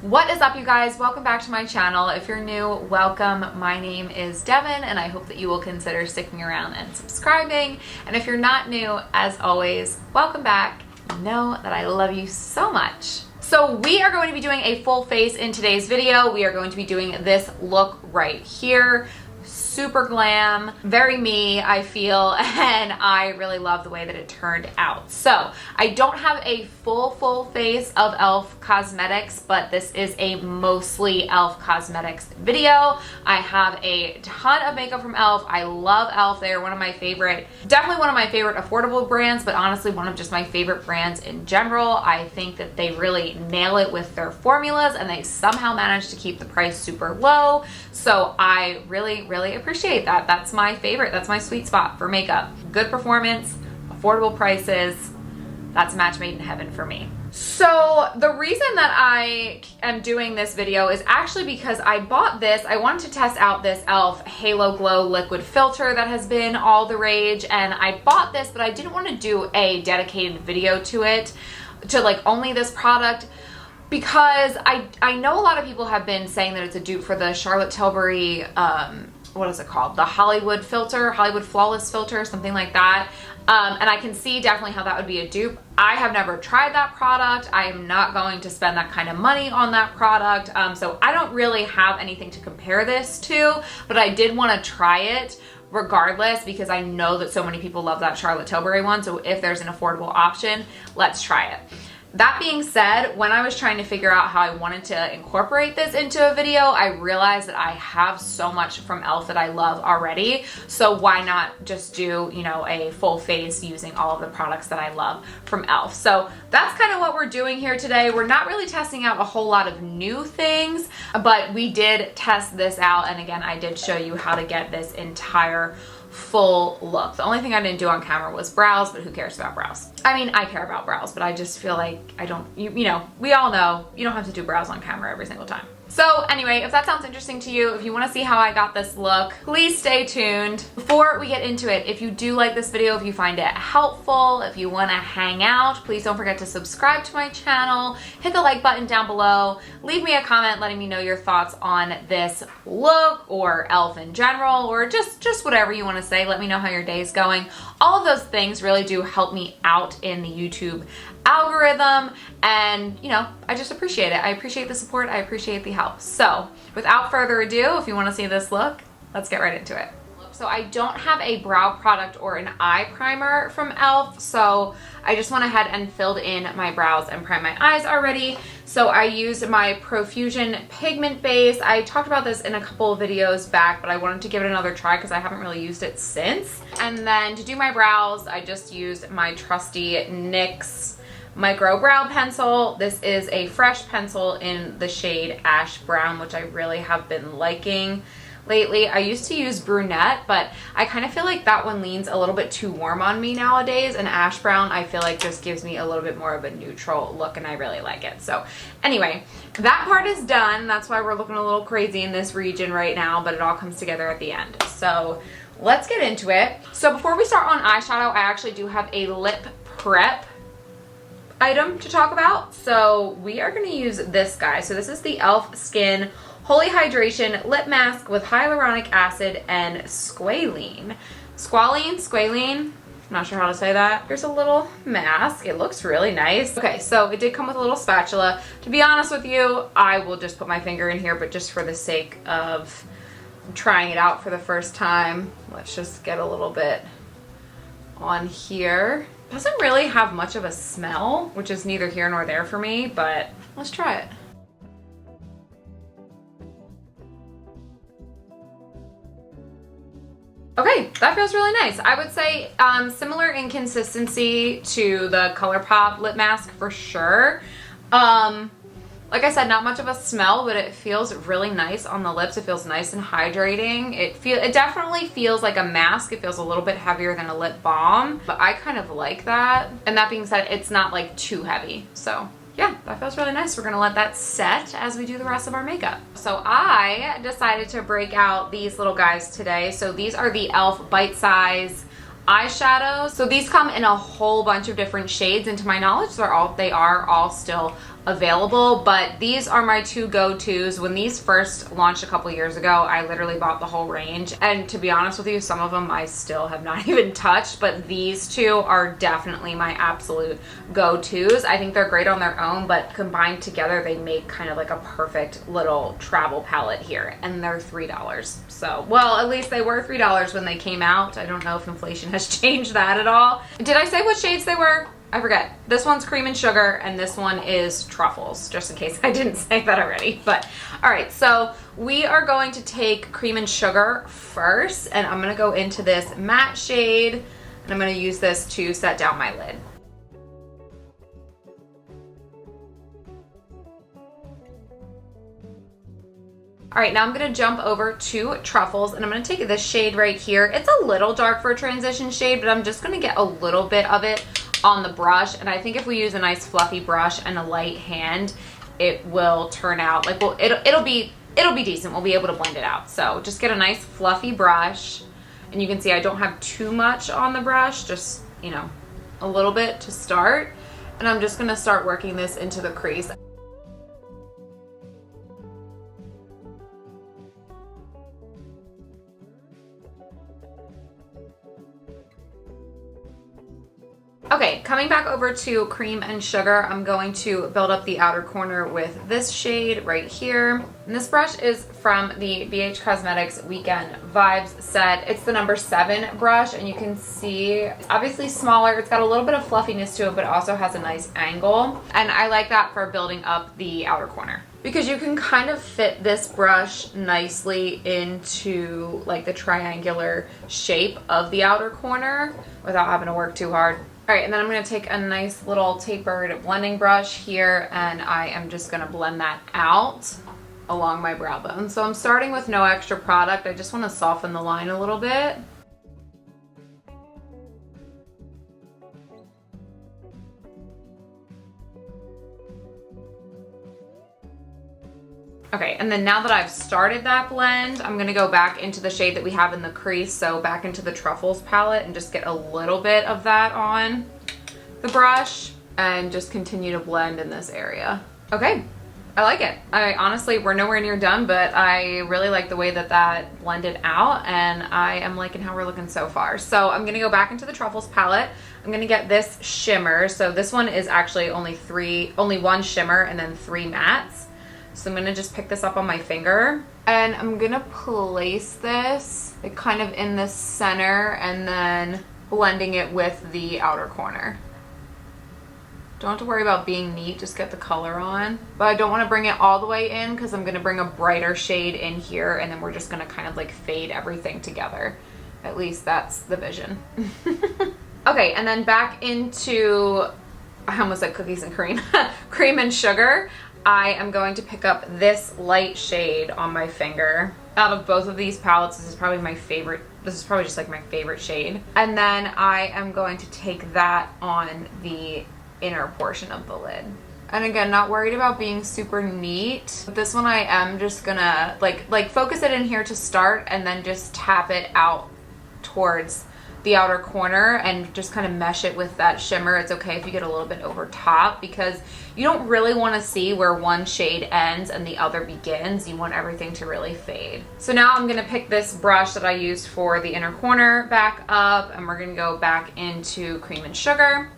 What is up, you guys? Welcome back to my channel. If you're new, welcome. My name is Devin and I hope that you will consider sticking around and subscribing. And if you're not new, as always, welcome back. You know that I love you so much. So we are going to be doing a full face in today's video. We are going to be doing this look right here. Super glam, very me, I feel, and I really love the way that it turned out. So I don't have a full face of e.l.f. cosmetics, but this is a mostly e.l.f. cosmetics video. I have a ton of makeup from e.l.f. I love e.l.f. They are one of my favorite, definitely one of my favorite affordable brands, but honestly one of just my favorite brands in general. I think that they really nail it with their formulas and they somehow manage to keep the price super low. So I really appreciate that. That's my favorite. That's my sweet spot for makeup. Good performance, affordable prices. That's a match made in heaven for me. So the reason that I am doing this video is actually because I bought this. I wanted to test out this e.l.f. Halo Glow liquid filter that has been all the rage, and I bought this, but I didn't want to do a dedicated video to it, to like only this product, because I know a lot of people have been saying that it's a dupe for the Charlotte Tilbury, what is it called? The Hollywood filter, Hollywood Flawless filter, something like that. And I can see definitely how that would be a dupe. I have never tried that product. I am not going to spend that kind of money on that product. So I don't really have anything to compare this to, but I did want to try it regardless because I know that so many people love that Charlotte Tilbury one. So if there's an affordable option, let's try it. That being said, when I was trying to figure out how I wanted to incorporate this into a video, I realized that I have so much from e.l.f. that I love already. So why not just do, you know, a full face using all of the products that I love from e.l.f. So that's kind of what we're doing here today. We're not really testing out a whole lot of new things, but we did test this out. And again, I did show you how to get this entire full look. The only thing I didn't do on camera was brows, but who cares about brows? I mean, I care about brows, but I just feel like I don't, you know, we all know you don't have to do brows on camera every single time. So anyway, if that sounds interesting to you, if you want to see how I got this look, please stay tuned. Before we get into it, if you do like this video, if you find it helpful, if you want to hang out, please don't forget to subscribe to my channel, hit the like button down below, leave me a comment letting me know your thoughts on this look or e.l.f. in general, or just whatever you want to say. Let me know how your day is going. All of those things really do help me out in the YouTube algorithm, and you know, I just appreciate it. I appreciate the support, I appreciate the help. So without further ado, if you want to see this look, let's get right into it. So I don't have a brow product or an eye primer from e.l.f., so I just went ahead and filled in my brows and primed my eyes already. So I used my Profusion pigment base. I talked about this in a couple of videos back, but I wanted to give it another try because I haven't really used it since. And then to do my brows, I just used my trusty NYX micro brow pencil. This is a fresh pencil in the shade Ash Brown, which I really have been liking lately. I used to use brunette, but I kind of feel like that one leans a little bit too warm on me nowadays, and Ash Brown I feel like just gives me a little bit more of a neutral look, and I really like it. So anyway, that part is done. That's why we're looking a little crazy in this region right now, but it all comes together at the end. So let's get into it. So before we start on eyeshadow, I actually do have a lip prep item to talk about. So we are going to use this guy. So this is the e.l.f. Skin Holy Hydration Lip Mask with hyaluronic acid and squalene. Squalene? I'm not sure how to say that. Here's a little mask. It looks really nice. Okay, so it did come with a little spatula. To be honest with you, I will just put my finger in here, but just for the sake of trying it out for the first time, let's just get a little bit on here. Doesn't really have much of a smell, which is neither here nor there for me, but let's try it. Okay, that feels really nice. I would say similar in consistency to the ColourPop lip mask for sure. Like I said, not much of a smell, but it feels really nice on the lips. It feels nice and hydrating. It definitely feels like a mask. It feels a little bit heavier than a lip balm, but I kind of like that. And that being said, it's not like too heavy. So yeah, that feels really nice. We're gonna let that set as we do the rest of our makeup. So I decided to break out these little guys today. So these are the e.l.f. Bite Size eyeshadows. So these come in a whole bunch of different shades, and to my knowledge, they are all still available, but these are my two go-tos. When these first launched a couple years ago, I literally bought the whole range, and to be honest with you, some of them I still have not even touched, but these two are definitely my absolute go-tos. I think they're great on their own, but combined together they make kind of like a perfect little travel palette here, and they're $3. So, well, at least they were $3 when they came out. I don't know if inflation has changed that at all. Did I say what shades they were? I forget. This one's Cream and Sugar, and this one is Truffles, just in case I didn't say that already. But all right, so we are going to take Cream and Sugar first, and I'm gonna go into this matte shade, and I'm gonna use this to set down my lid. All right, now I'm gonna jump over to Truffles, and I'm gonna take this shade right here. It's a little dark for a transition shade, but I'm just gonna get a little bit of it on the brush, and I think if we use a nice fluffy brush and a light hand, it will turn out like, well, it'll be decent. We'll be able to blend it out. So just get a nice fluffy brush, and you can see I don't have too much on the brush, just, you know, a little bit to start, and I'm just gonna start working this into the crease. Okay, coming back over to Cream and Sugar, I'm going to build up the outer corner with this shade right here. And this brush is from the BH Cosmetics Weekend Vibes set. It's the number 7 brush, and you can see it's obviously smaller. It's got a little bit of fluffiness to it, but it also has a nice angle. And I like that for building up the outer corner, because you can kind of fit this brush nicely into like the triangular shape of the outer corner without having to work too hard. All right, and then I'm gonna take a nice little tapered blending brush here, and I am just gonna blend that out along my brow bone. So I'm starting with no extra product. I just wanna soften the line a little bit. Okay, and then now that I've started that blend, I'm gonna go back into the shade that we have in the crease, so back into the Truffles palette, and just get a little bit of that on the brush and just continue to blend in this area. Okay, I like it. Honestly, we're nowhere near done, but I really like the way that that blended out, and I am liking how we're looking so far. So I'm gonna go back into the Truffles palette. I'm gonna get this shimmer. So this one is actually only one shimmer and then 3 mattes. So I'm gonna just pick this up on my finger, and I'm gonna place this like kind of in the center, and then blending it with the outer corner. Don't have to worry about being neat, just get the color on. But I don't wanna bring it all the way in, because I'm gonna bring a brighter shade in here, and then we're just gonna kind of like fade everything together. At least that's the vision. Okay, and then back into, I almost said cookies and cream, Cream and Sugar. I am going to pick up this light shade on my finger. Out of both of these palettes, this is probably my favorite. This is probably just like my favorite shade. And then I am going to take that on the inner portion of the lid. And again, not worried about being super neat. But this one I am just gonna like focus it in here to start, and then just tap it out towards the outer corner and just kind of mesh it with that shimmer. It's okay if you get a little bit over top, because you don't really want to see where one shade ends and the other begins. You want everything to really fade. So now I'm going to pick this brush that I used for the inner corner back up, and we're going to go back into Cream and Sugar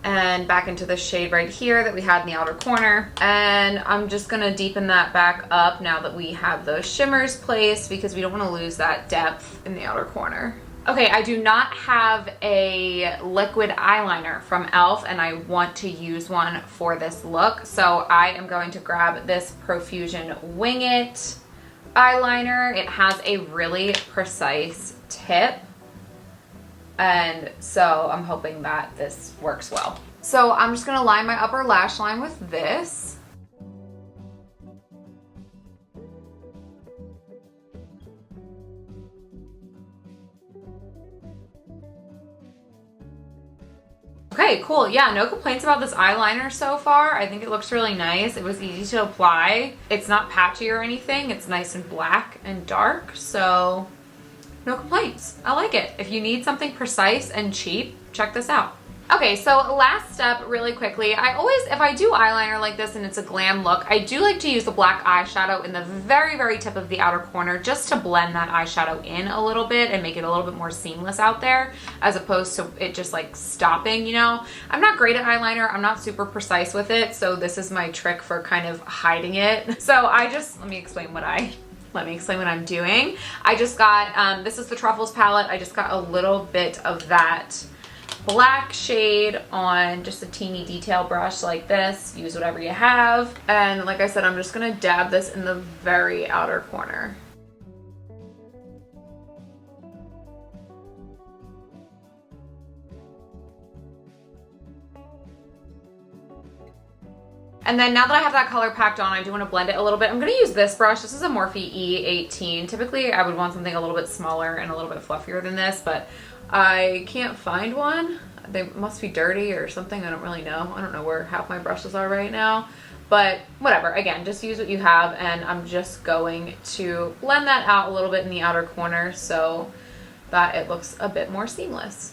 and back into the shade right here that we had in the outer corner. And I'm just going to deepen that back up now that we have those shimmers placed, because we don't want to lose that depth in the outer corner. Okay, I do not have a liquid eyeliner from e.l.f. and I want to use one for this look. So I am going to grab this Profusion Wing It eyeliner. It has a really precise tip, and so I'm hoping that this works well. So I'm just gonna line my upper lash line with this. Okay, cool. Yeah, no complaints about this eyeliner so far. I think it looks really nice. It was easy to apply. It's not patchy or anything. It's nice and black and dark, so no complaints. I like it. If you need something precise and cheap, check this out. Okay, so last step really quickly, I always, if I do eyeliner like this and it's a glam look, I do like to use the black eyeshadow in the very, very tip of the outer corner just to blend that eyeshadow in a little bit and make it a little bit more seamless out there as opposed to it just like stopping, you know. I'm not great at eyeliner, I'm not super precise with it, so this is my trick for kind of hiding it. So I just, let me explain what I'm doing. I just got, this is the Truffles palette, I just got a little bit of that black shade on just a teeny detail brush like this. Use whatever you have. And like I said, I'm just gonna dab this in the very outer corner. And then now that I have that color packed on, I do want to blend it a little bit. I'm going to use this brush. This is a Morphe E18. Typically, I would want something a little bit smaller and a little bit fluffier than this, but I can't find one. They must be dirty or something. I don't really know. I don't know where half my brushes are right now, but whatever. Again, just use what you have, and I'm just going to blend that out a little bit in the outer corner so that it looks a bit more seamless.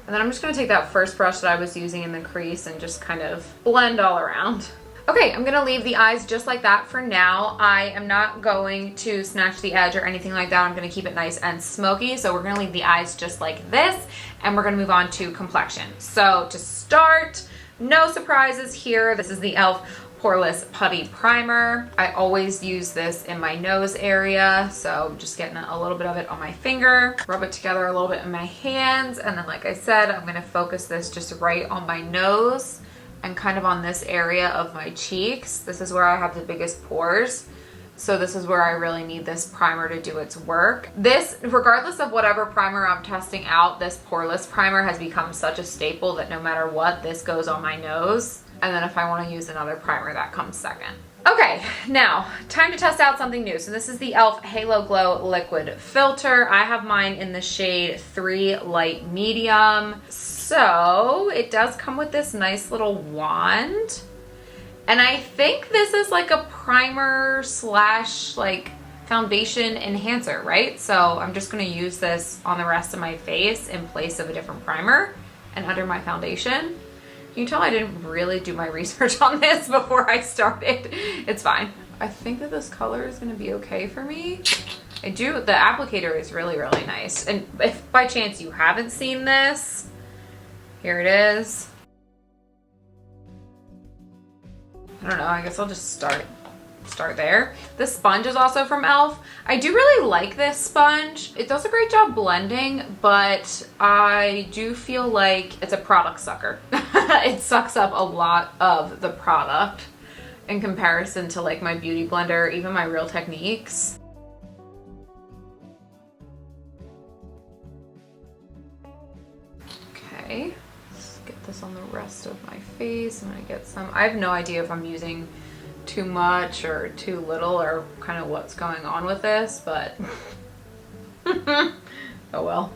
And then I'm just going to take that first brush that I was using in the crease and just kind of blend all around. Okay, I'm gonna leave the eyes just like that for now. I am not going to snatch the edge or anything like that. I'm gonna keep it nice and smoky. So we're gonna leave the eyes just like this, and we're gonna move on to complexion. So to start, no surprises here. This is the e.l.f. Poreless Putty Primer. I always use this in my nose area, so I'm just getting a little bit of it on my finger, rub it together a little bit in my hands, and then like I said, I'm gonna focus this just right on my nose and kind of on this area of my cheeks. This is where I have the biggest pores. So this is where I really need this primer to do its work. This, regardless of whatever primer I'm testing out, this poreless primer has become such a staple that no matter what, this goes on my nose. And then if I want to use another primer, that comes second. Okay, now time to test out something new. So this is the e.l.f. Halo Glow Liquid Filter. I have mine in the shade 3 Light Medium. So it does come with this nice little wand. And I think this is like a primer slash like foundation enhancer, right? So I'm just gonna use this on the rest of my face in place of a different primer and under my foundation. You can tell I didn't really do my research on this before I started. It's fine. I think that this color is gonna be okay for me. The applicator is really, really nice. And if by chance you haven't seen this, here it is. I don't know, I guess I'll just start there. This sponge is also from e.l.f. I do really like this sponge. It does a great job blending, but I do feel like it's a product sucker. It sucks up a lot of the product in comparison to like my beauty blender, even my Real Techniques. Okay. Get this on the rest of my face. I'm gonna get some, I have no idea if I'm using too much or too little or kind of what's going on with this, but oh well.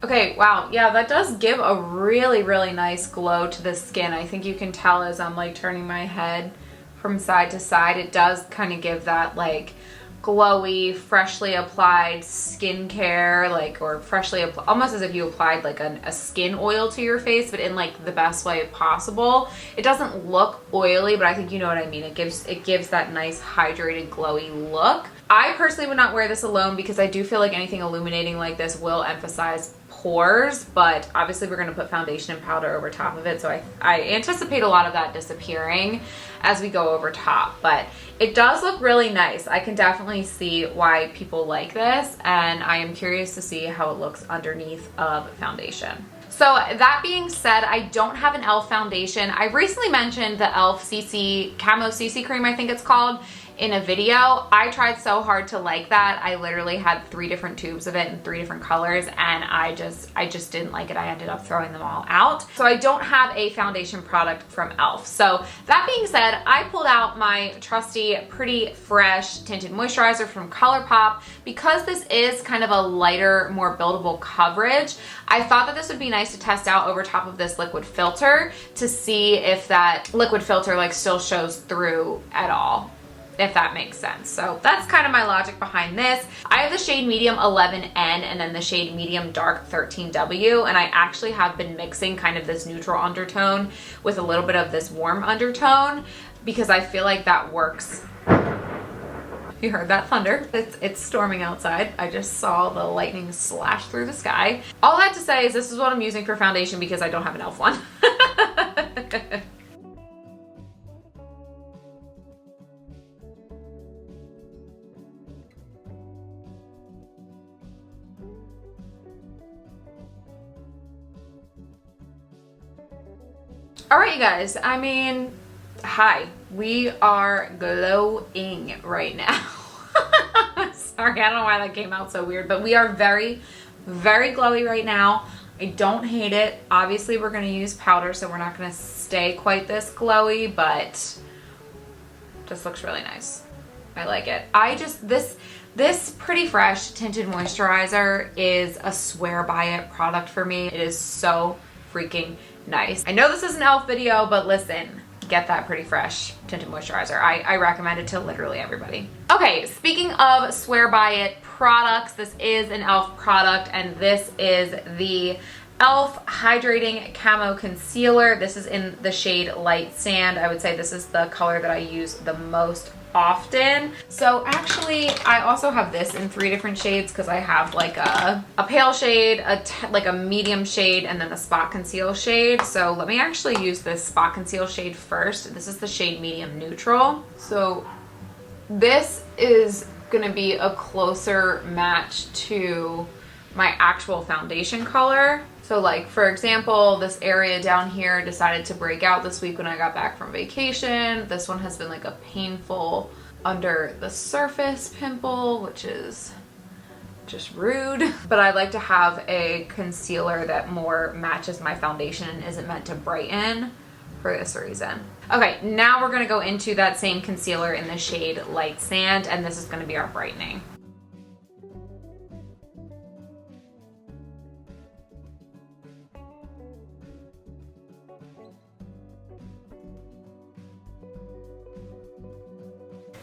Okay, wow, yeah, that does give a really, really nice glow to the skin. I think you can tell as I'm like turning my head from side to side, it does kind of give that like glowy, freshly applied skincare, like, or freshly almost as if you applied like a skin oil to your face, but in like the best way possible. It doesn't look oily, but I think you know what I mean. It gives that nice hydrated, glowy look. I personally would not wear this alone because I do feel like anything illuminating like this will emphasize pores, but obviously we're going to put foundation and powder over top of it, so I anticipate a lot of that disappearing as we go over top, but it does look really nice. I can definitely see why people like this, and I am curious to see how it looks underneath of foundation. So that being said, I don't have an e.l.f. foundation. I recently mentioned the e.l.f. CC Camo CC cream, I think it's called, in a video. I tried so hard to like that. I literally had 3 different tubes of it in 3 different colors, and I just didn't like it. I ended up throwing them all out. So I don't have a foundation product from e.l.f. So that being said, I pulled out my trusty Pretty Fresh tinted moisturizer from ColourPop. Because this is kind of a lighter, more buildable coverage, I thought that this would be nice to test out over top of this liquid filter to see if that liquid filter like still shows through at all, if that makes sense. So that's kind of my logic behind this. I have the shade medium 11N and then the shade medium dark 13W, and I actually have been mixing kind of this neutral undertone with a little bit of this warm undertone because I feel like that works. You heard that thunder. It's storming outside. I just saw the lightning slash through the sky. All that to say is this is what I'm using for foundation because I don't have an e.l.f. one. All right, you guys, I mean, hi, we are glowing right now. Sorry, I don't know why that came out so weird, but we are very, very glowy right now. I don't hate it. Obviously, we're gonna use powder, so we're not gonna stay quite this glowy, but this looks really nice. I like it. This Pretty Fresh tinted moisturizer is a swear by it product for me. It is so freaking nice. I know this is an e.l.f. video, but listen, get that Pretty Fresh tinted moisturizer. I recommend it to literally everybody. Okay, speaking of swear by it products, this is an e.l.f. product, and this is the e.l.f. Hydrating Camo Concealer. This is in the shade Light Sand. I would say this is the color that I use the most often. So actually, I also have this in 3 different shades because I have like a pale shade, like a medium shade, and then a spot conceal shade. So let me actually use this spot conceal shade first. This is the shade Medium Neutral. So this is gonna be a closer match to my actual foundation color. So like, for example, this area down here decided to break out this week when I got back from vacation. This one has been like a painful under the surface pimple, which is just rude. But I like to have a concealer that more matches my foundation and isn't meant to brighten for this reason. Okay, now we're gonna go into that same concealer in the shade Light Sand, and this is gonna be our brightening.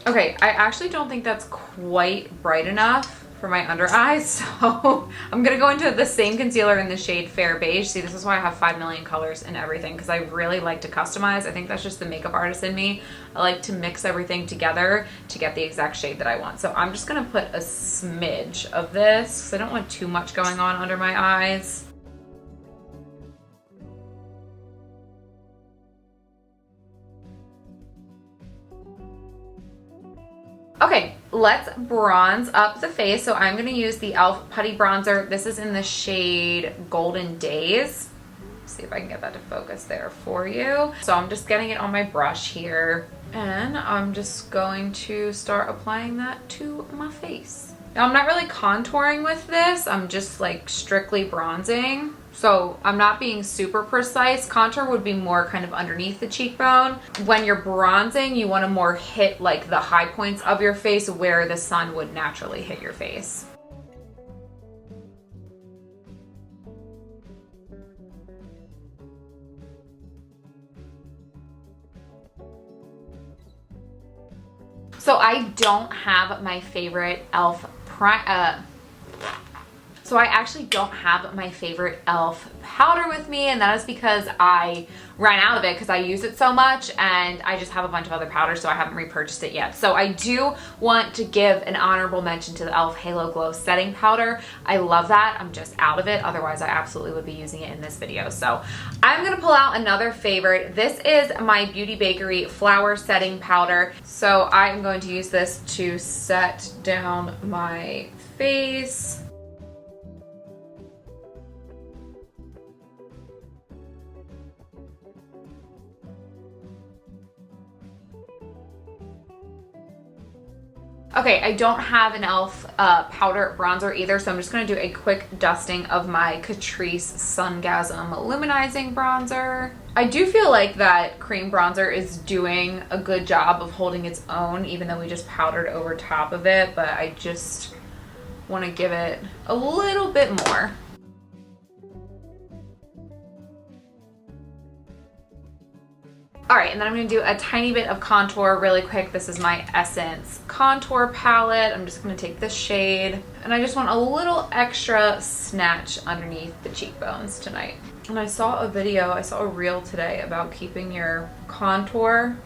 Okay, I actually don't think that's quite bright enough for my under eyes, so I'm gonna go into the same concealer in the shade Fair Beige. See, this is why I have 5 million colors and everything, because I really like to customize. I think that's just the makeup artist in me. I like to mix everything together to get the exact shade that I want. So I'm just gonna put a smidge of this, because I don't want too much going on under my eyes. Okay, let's bronze up the face. So I'm going to use the e.l.f. Putty Bronzer. This is in the shade Golden Days. See if I can get that to focus there for you. So I'm just getting it on my brush here, and I'm just going to start applying that to my face. Now I'm not really contouring with this. I'm just like strictly bronzing. So I'm not being super precise. Contour would be more kind of underneath the cheekbone. When you're bronzing, you want to more hit like the high points of your face where the sun would naturally hit your face. So I don't have my favorite e.l.f. So I actually don't have my favorite e.l.f. powder with me, and that is because I ran out of it because I use it so much, and I just have a bunch of other powders, so I haven't repurchased it yet. So I do want to give an honorable mention to the e.l.f. Halo Glow Setting Powder. I love that. I'm just out of it. Otherwise, I absolutely would be using it in this video. So I'm going to pull out another favorite. This is my Beauty Bakery Flower Setting Powder. So I'm going to use this to set down my face. Okay, I don't have an e.l.f. powder bronzer either, so I'm just going to do a quick dusting of my Catrice Sungasm Luminizing Bronzer. I do feel like that cream bronzer is doing a good job of holding its own, even though we just powdered over top of it, but I just want to give it a little bit more. All right, and then I'm gonna do a tiny bit of contour really quick. This is my Essence contour palette. I'm just gonna take this shade, and I just want a little extra snatch underneath the cheekbones tonight. And I saw a reel today about keeping your contour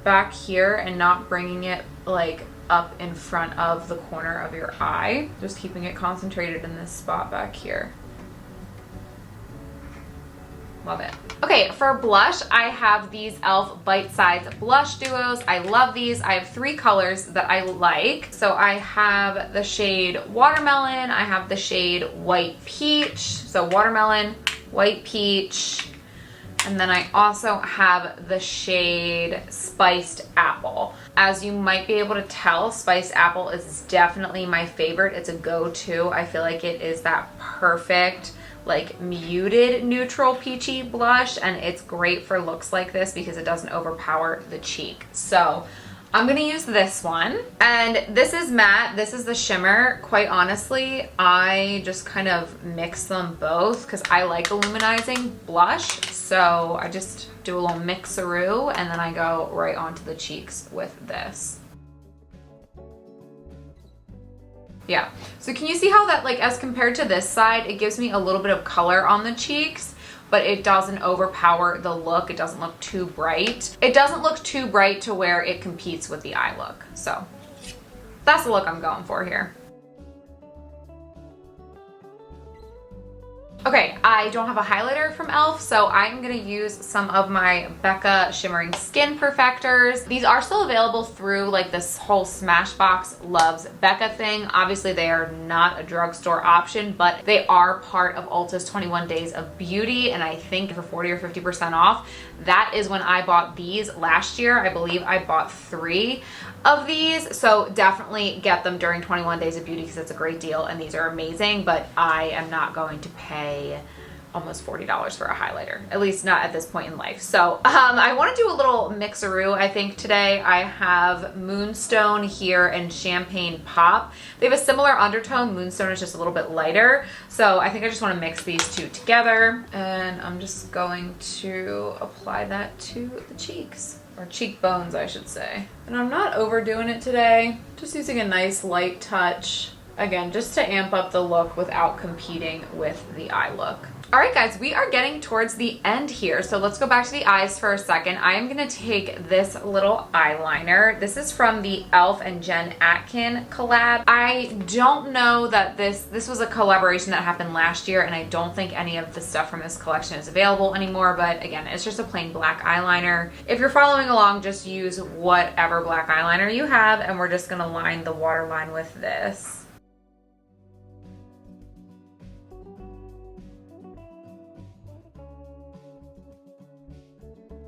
back here and not bringing it like up in front of the corner of your eye. Just keeping it concentrated in this spot back here. Love it. Okay, for blush, I have these e.l.f. Bite Size Blush Duos. I love these. I have 3 colors that I like. So I have the shade Watermelon. I have the shade White Peach. So Watermelon, White Peach. And then I also have the shade Spiced Apple. As you might be able to tell, Spiced Apple is definitely my favorite. It's a go-to. I feel like it is that perfect, like muted neutral peachy blush, and it's great for looks like this because it doesn't overpower the cheek. So I'm gonna use this one, and this is matte, this is the shimmer. Quite honestly, I just kind of mix them both because I like a luminizing blush, so I just do a little mixeroo and then I go right onto the cheeks with this. Yeah, so can you see how that, like, as compared to this side, it gives me a little bit of color on the cheeks, but it doesn't overpower the look. It doesn't look too bright. It doesn't look too bright to where it competes with the eye look. So that's the look I'm going for here. Okay, I don't have a highlighter from e.l.f., so I'm gonna use some of my Becca Shimmering Skin Perfectors. These are still available through like this whole Smashbox Loves Becca thing. Obviously, they are not a drugstore option, but they are part of Ulta's 21 Days of Beauty, and I think for 40 or 50% off. That is when I bought these last year. I believe I bought 3 of these, so definitely get them during 21 Days of Beauty because it's a great deal and these are amazing, but I am not going to pay almost $40 for a highlighter, at least not at this point in life. So I want to do a little mixeroo. I think today I have Moonstone here and Champagne Pop. They have a similar undertone. Moonstone is just a little bit lighter, so I think I just want to mix these two together, and I'm just going to apply that to the cheeks. Or cheekbones, I should say. And I'm not overdoing it today, just using a nice light touch. Again, just to amp up the look without competing with the eye look. All right, guys, we are getting towards the end here. So let's go back to the eyes for a second. I am gonna take this little eyeliner. This is from the e.l.f. and Jen Atkin collab. I don't know that this was a collaboration that happened last year, and I don't think any of the stuff from this collection is available anymore, but again, it's just a plain black eyeliner. If you're following along, just use whatever black eyeliner you have, and we're just gonna line the waterline with this.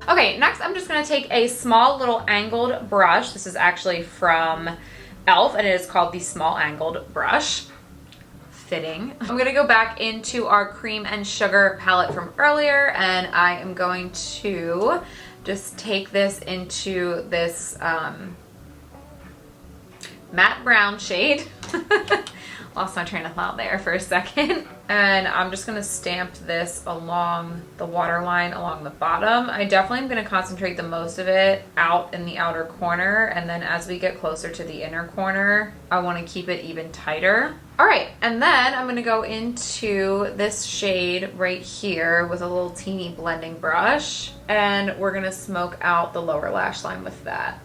Okay, next I'm just gonna take a small little angled brush. This is actually from e.l.f. and it is called the Small Angled Brush. Fitting. I'm gonna go back into our Cream and Sugar palette from earlier, and I am going to just take this into this matte brown shade. Lost my train of thought there for a second. And I'm just gonna stamp this along the waterline along the bottom. I definitely am gonna concentrate the most of it out in the outer corner, and then as we get closer to the inner corner, I wanna keep it even tighter. All right, and then I'm gonna go into this shade right here with a little teeny blending brush, and we're gonna smoke out the lower lash line with that.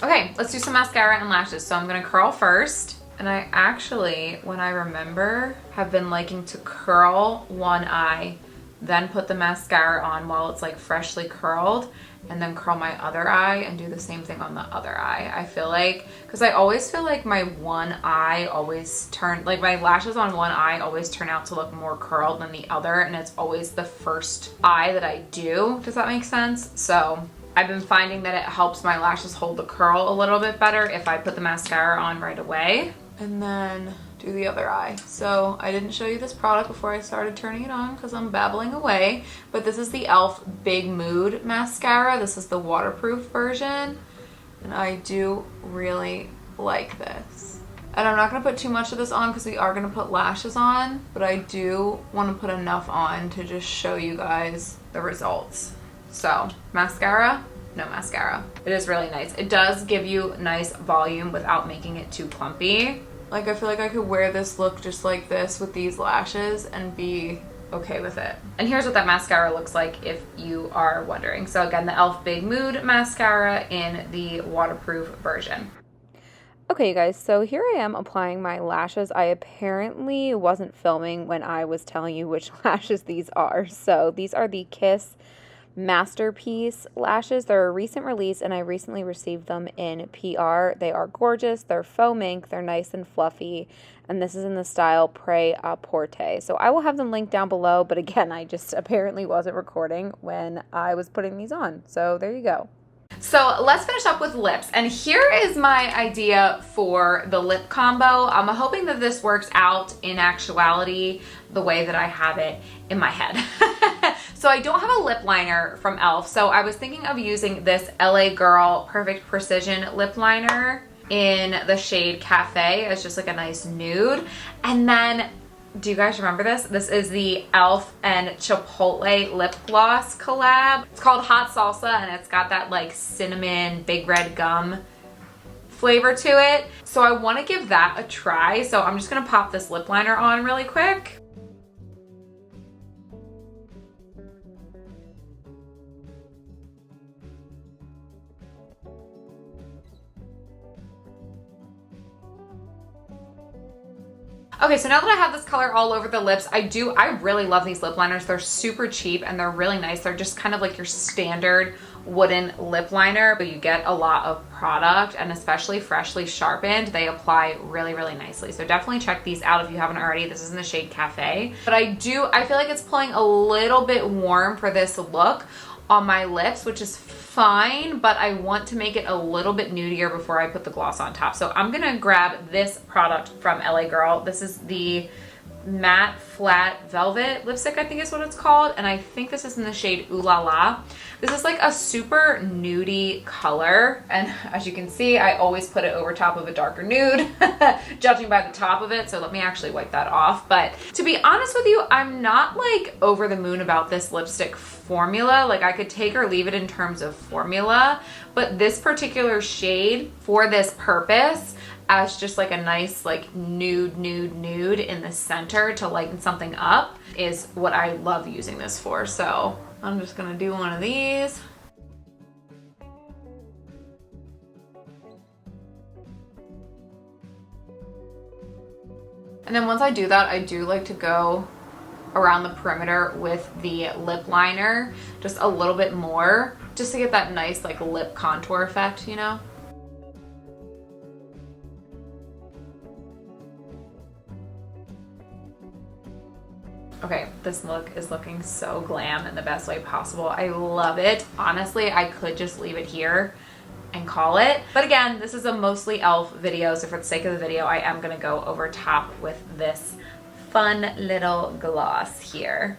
Okay, let's do some mascara and lashes. So I'm gonna curl first. And I actually, when I remember, have been liking to curl one eye then put the mascara on while it's like freshly curled, and then curl my other eye and do the same thing on the other eye. I feel like, because I always feel like my one eye always like my lashes on one eye always turn out to look more curled than the other, and it's always the first eye that I do. Does that make sense? So I've been finding that it helps my lashes hold the curl a little bit better if I put the mascara on right away. And then do the other eye. So I didn't show you this product before I started turning it on because I'm babbling away, but this is the e.l.f. Big Mood mascara. This is the waterproof version, and I do really like this. And I'm not going to put too much of this on because we are going to put lashes on, but I do want to put enough on to just show you guys the results. So mascara, no mascara. It is really nice. It does give you nice volume without making it too clumpy. Like, I feel like I could wear this look just like this with these lashes and be okay with it. And here's what that mascara looks like if you are wondering. So again, the e.l.f. Big Mood mascara in the waterproof version. Okay, you guys, so here I am applying my lashes. I apparently wasn't filming when I was telling you which lashes these are. So these are the Kiss Masterpiece lashes. They're a recent release, and I recently received them in PR. They are gorgeous. They're faux mink. They're nice and fluffy, and this is in the style Prêt-à-Porter. So I will have them linked down below, but again, I just apparently wasn't recording when I was putting these on. So there you go. So let's finish up with lips, and here is my idea for the lip combo. I'm hoping that this works out in actuality the way that I have it in my head. So I don't have a lip liner from e.l.f. So I was thinking of using this LA Girl Perfect Precision lip liner in the shade Cafe as just like a nice nude. And then, do you guys remember this? This is the e.l.f. and Chipotle lip gloss collab. It's called Hot Salsa, and it's got that like cinnamon big red gum flavor to it. So I want to give that a try. So I'm just going to pop this lip liner on really quick. Okay, so now that I have this color all over the lips, I really love these lip liners. They're super cheap and they're really nice. They're just kind of like your standard wooden lip liner, but you get a lot of product, and especially freshly sharpened, they apply really, really nicely. So definitely check these out if you haven't already. This is in the shade Cafe. But I feel like it's pulling a little bit warm for this look on my lips, which is fine, but I want to make it a little bit nudier before I put the gloss on top. So I'm gonna grab this product from LA Girl. This is the Matte Flat Velvet lipstick, I think is what it's called, and I think this is in the shade Ooh La La. This is like a super nudie color, and as you can see, I always put it over top of a darker nude, judging by the top of it, so let me actually wipe that off. But to be honest with you, I'm not like over the moon about this lipstick formula. Like, I could take or leave it in terms of formula, but this particular shade for this purpose as just like a nice like nude in the center to lighten something up is what I love using this for. So I'm just gonna do one of these. And then once I do that, I do like to go around the perimeter with the lip liner just a little bit more, just to get that nice like lip contour effect, you know? Okay, this look is looking so glam in the best way possible. I love it. Honestly, I could just leave it here and call it. But again, this is a mostly e.l.f. video, so for the sake of the video, I am gonna go over top with this fun little gloss here.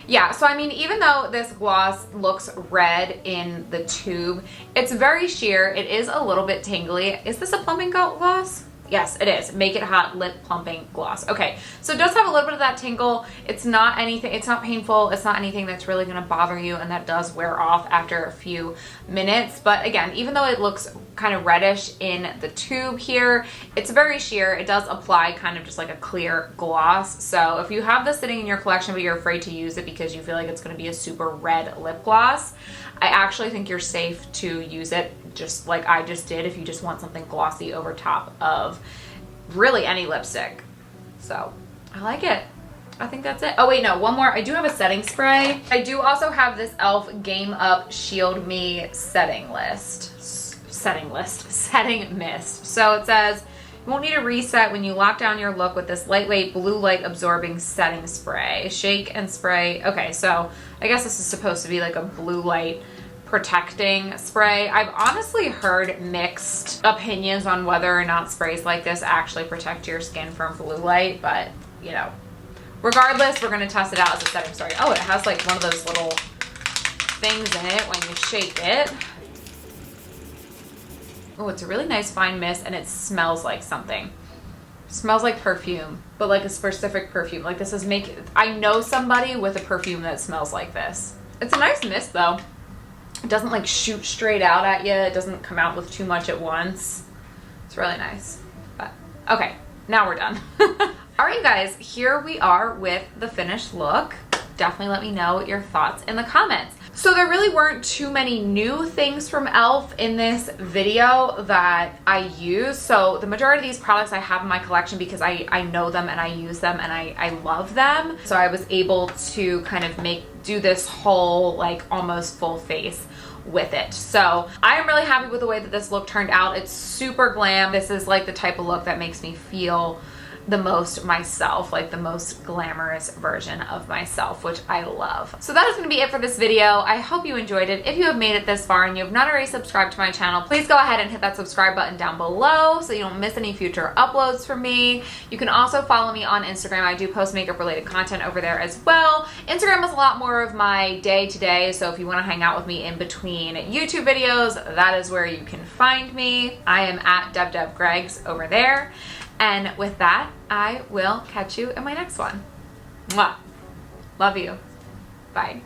Yeah, so I mean, even though this gloss looks red in the tube, it's very sheer. It is a little bit tingly. Is this a plumping gloss? Yes, it is. Make It Hot Lip Plumping Gloss. Okay, so it does have a little bit of that tingle. It's not anything, it's not painful. It's not anything that's really gonna bother you, and that does wear off after a few minutes. But again, even though it looks kind of reddish in the tube here, it's very sheer. It does apply kind of just like a clear gloss. So if you have this sitting in your collection, but you're afraid to use it because you feel like it's gonna be a super red lip gloss, I actually think you're safe to use it just like I just did if you just want something glossy over top of really any lipstick. So I like it. I think that's it. Oh wait, no, one more. I do have a setting spray. I do also have this e.l.f. Game Up Shield Me setting mist. So it says, you won't need a reset when you lock down your look with this lightweight blue light absorbing setting spray. Shake and spray. Okay, so I guess this is supposed to be like a blue light protecting spray. I've honestly heard mixed opinions on whether or not sprays like this actually protect your skin from blue light, but you know, regardless, we're gonna test it out as a setting spray. Oh, it has like one of those little things in it when you shake it. Oh, it's a really nice fine mist, and it smells like something. It smells like perfume, but like a specific perfume. Like this is I know somebody with a perfume that smells like this. It's a nice mist though. It doesn't like shoot straight out at you. It doesn't come out with too much at once. It's really nice. But okay, now we're done. All right, you guys, here we are with the finished look. Definitely let me know your thoughts in the comments. So there really weren't too many new things from e.l.f. in this video that I use. So the majority of these products I have in my collection because I know them and I use them and I love them. So I was able to kind of do this whole like almost full face with it. So I am really happy with the way that this look turned out. It's super glam. This is like the type of look that makes me feel the most myself, like the most glamorous version of myself, which I love. So that is going to be it for this video. I hope you enjoyed it. If you have made it this far and you have not already subscribed to my channel, please go ahead and hit that subscribe button down below so you don't miss any future uploads from me. You can also follow me on Instagram. I do post makeup related content over there as well. Instagram is a lot more of my day-to-day, so if you want to hang out with me in between YouTube videos, that is where you can find me. I am at DebDebGregs over there. And with that, I will catch you in my next one. Mwah. Love you. Bye.